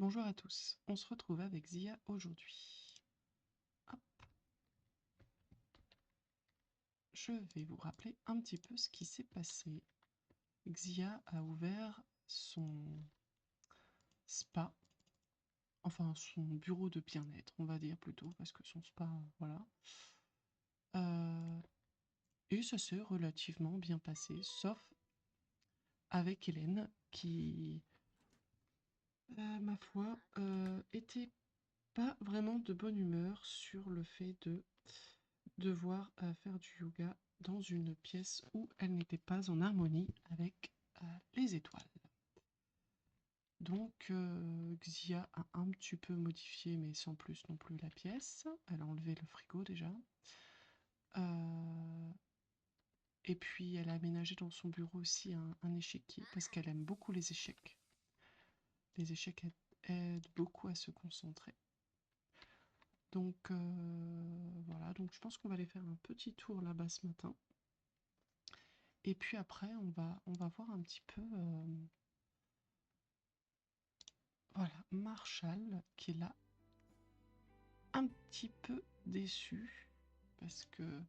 Bonjour à tous, on se retrouve avec Zia aujourd'hui. Hop. Je vais vous rappeler un petit peu ce qui s'est passé. Xia a ouvert son spa, enfin son bureau de bien-être, on va dire plutôt, parce que son spa, voilà. Et ça s'est relativement bien passé, sauf avec Hélène, qui, ma foi, était pas vraiment de bonne humeur sur le fait de devoir faire du yoga dans une pièce où elle n'était pas en harmonie avec les étoiles. Donc Xia a un petit peu modifié, mais sans plus non plus, la pièce. Elle a enlevé le frigo déjà. Et puis elle a aménagé dans son bureau aussi un échiquier, parce qu'elle aime beaucoup les échecs. Les échecs aident beaucoup à se concentrer. Donc voilà, donc je pense qu'on va aller faire un petit tour là-bas ce matin. Et puis après, on va voir un petit peu... voilà, Marshall qui est là, un petit peu déçue, parce que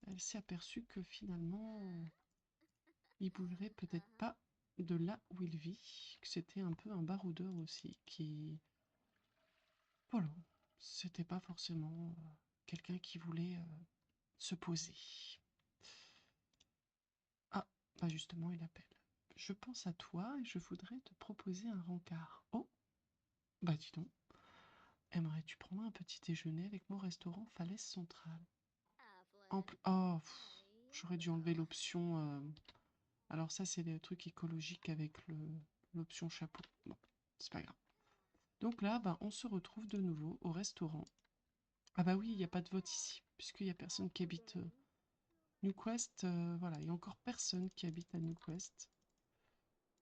elle s'est aperçue que finalement, il bougerait peut-être pas de là où il vit, que c'était un peu un baroudeur aussi, qui... Voilà, c'était pas forcément quelqu'un qui voulait se poser. Ah, bah justement, il appelle. Je pense à toi et je voudrais te proposer un rencard. Oh, bah dis donc. Aimerais-tu prendre un petit déjeuner avec moi au restaurant Falaise Centrale? Oh, j'aurais dû enlever l'option. Alors ça, c'est le truc écologique avec l'option chapeau. Bon, c'est pas grave. Donc là, bah, on se retrouve de nouveau au restaurant. Ah bah oui, il n'y a pas de vote ici, puisqu'il n'y a personne qui habite New Quest. Voilà, il n'y a encore personne qui habite à New Quest.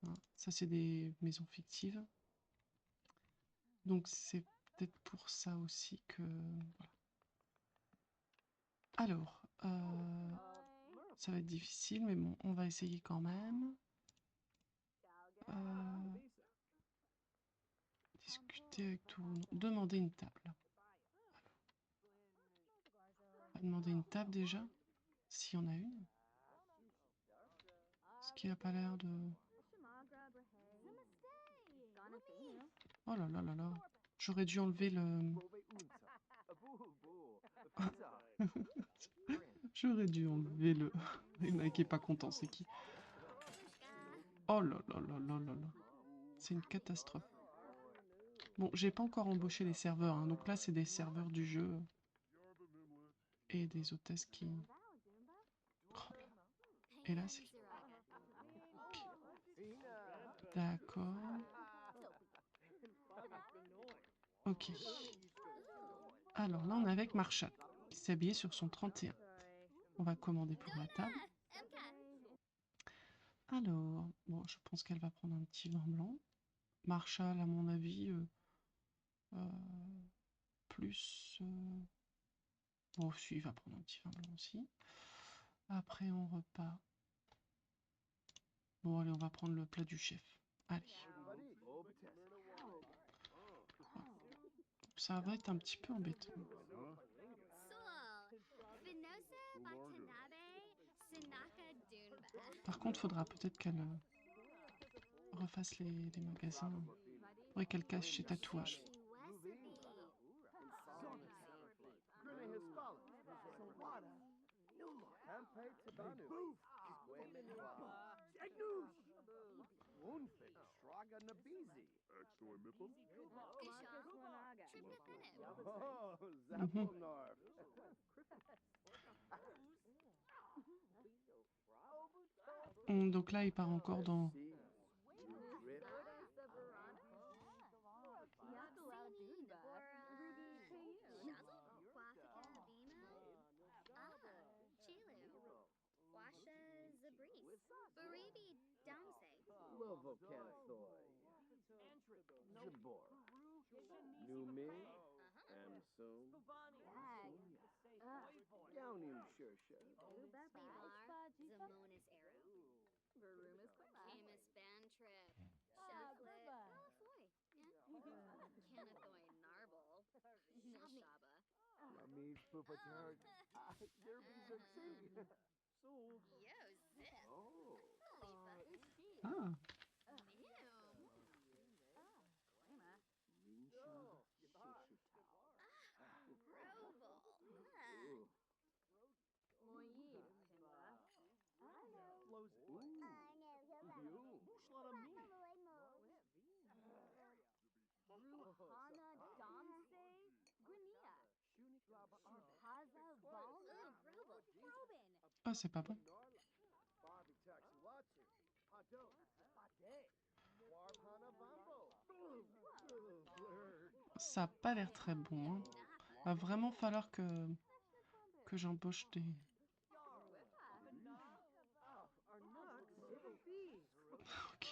Hein, ça, c'est des maisons fictives. Donc c'est peut-être pour ça aussi que... Voilà. Alors, ça va être difficile, mais bon, on va essayer quand même. Discuter avec tout le monde. Demander une table. On va demander une table déjà, s'il y en a une. Ce qui n'a pas l'air de... Oh là là là là. J'aurais dû enlever le... J'aurais dû enlever le... Le mec est pas content, c'est qui? Oh là là là là là là. C'est une catastrophe. Bon, j'ai pas encore embauché les serveurs, hein, donc là c'est des serveurs du jeu. Et des hôtesses qui... Oh là. Et là c'est... Okay. D'accord. Ok. Alors là on est avec Marshall, qui s'est habillé sur son 31. On va commander pour la table. Alors, bon, je pense qu'elle va prendre un petit vin blanc. Marshall, à mon avis, plus... Bon, si, il va prendre un petit vin blanc aussi. Après, on repart. Bon, allez, on va prendre le plat du chef. Allez. Ça va être un petit peu embêtant. Par contre, faudra peut-être qu'elle refasse les magasins. Faudrait qu'elle cache ses tatouages. Donc là, il part encore dans... Ah, ah c'est pas bon. Ça a pas l'air très bon, hein. Va vraiment falloir que j'embauche des... Ok.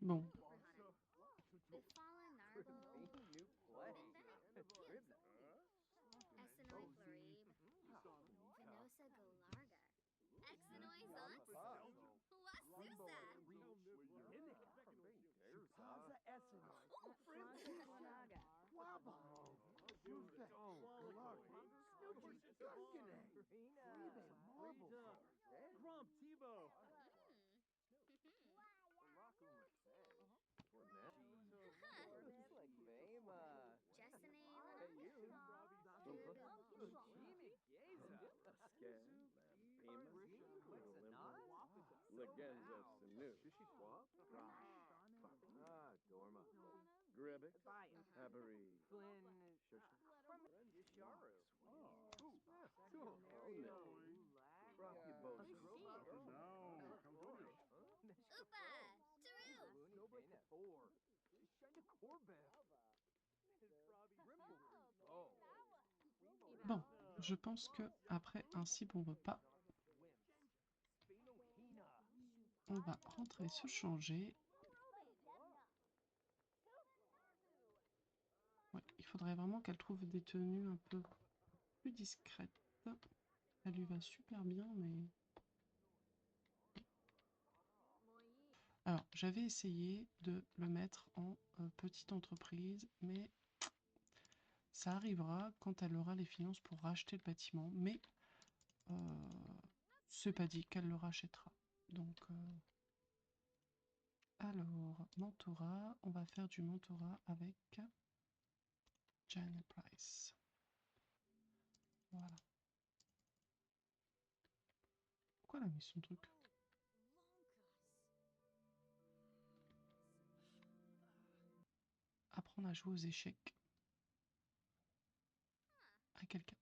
Bon, bon, je pense que après un si bon repas, on va rentrer se changer. Ouais, il faudrait vraiment qu'elle trouve des tenues un peu plus discrètes. Elle lui va super bien, mais... Alors, j'avais essayé de le mettre en petite entreprise, mais ça arrivera quand elle aura les finances pour racheter le bâtiment. Mais c'est pas dit qu'elle le rachètera. Donc, alors, mentorat, on va faire du mentorat avec Janet Price. Voilà. Pourquoi elle a mis son truc? Apprendre à jouer aux échecs à quelqu'un.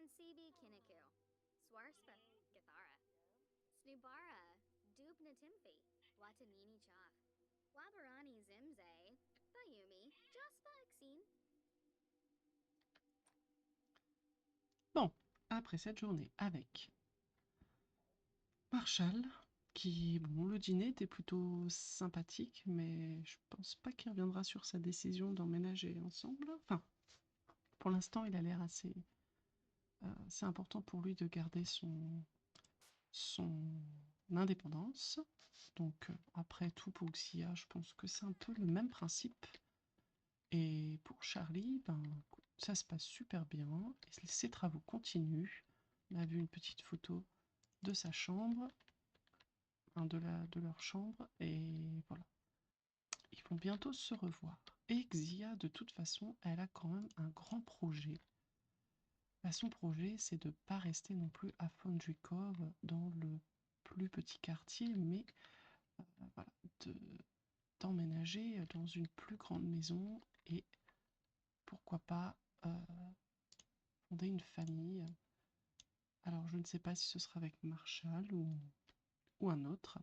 Transibi Kiniku, Swarspa Gathara, Snubara, Dubna Timfi, Watanini Chaf, Wabarani Zimze, Bayumi, Jaspa Exine. Bon, après cette journée avec Marshall, qui, bon, le dîner était plutôt sympathique, mais je pense pas qu'il reviendra sur sa décision d'emménager ensemble. Enfin, pour l'instant, il a l'air assez... c'est important pour lui de garder son indépendance. Donc, après tout, pour Xia, je pense que c'est un peu le même principe. Et pour Charlie, ben, ça se passe super bien. Et ses travaux continuent. On a vu une petite photo de sa chambre, hein, de leur chambre, et voilà. Ils vont bientôt se revoir. Et Xia, de toute façon, elle a quand même un grand projet. Bah, son projet, c'est de ne pas rester non plus à Foundry Cove dans le plus petit quartier, mais voilà, d'emménager dans une plus grande maison et pourquoi pas fonder une famille. Alors, je ne sais pas si ce sera avec Marshall ou un autre,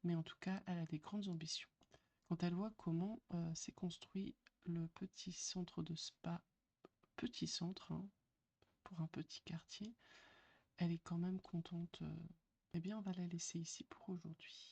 mais en tout cas, elle a des grandes ambitions. Quand elle voit comment s'est construit le petit centre de spa, petit centre, hein, pour un petit quartier, elle est quand même contente. Eh bien, on va la laisser ici pour aujourd'hui.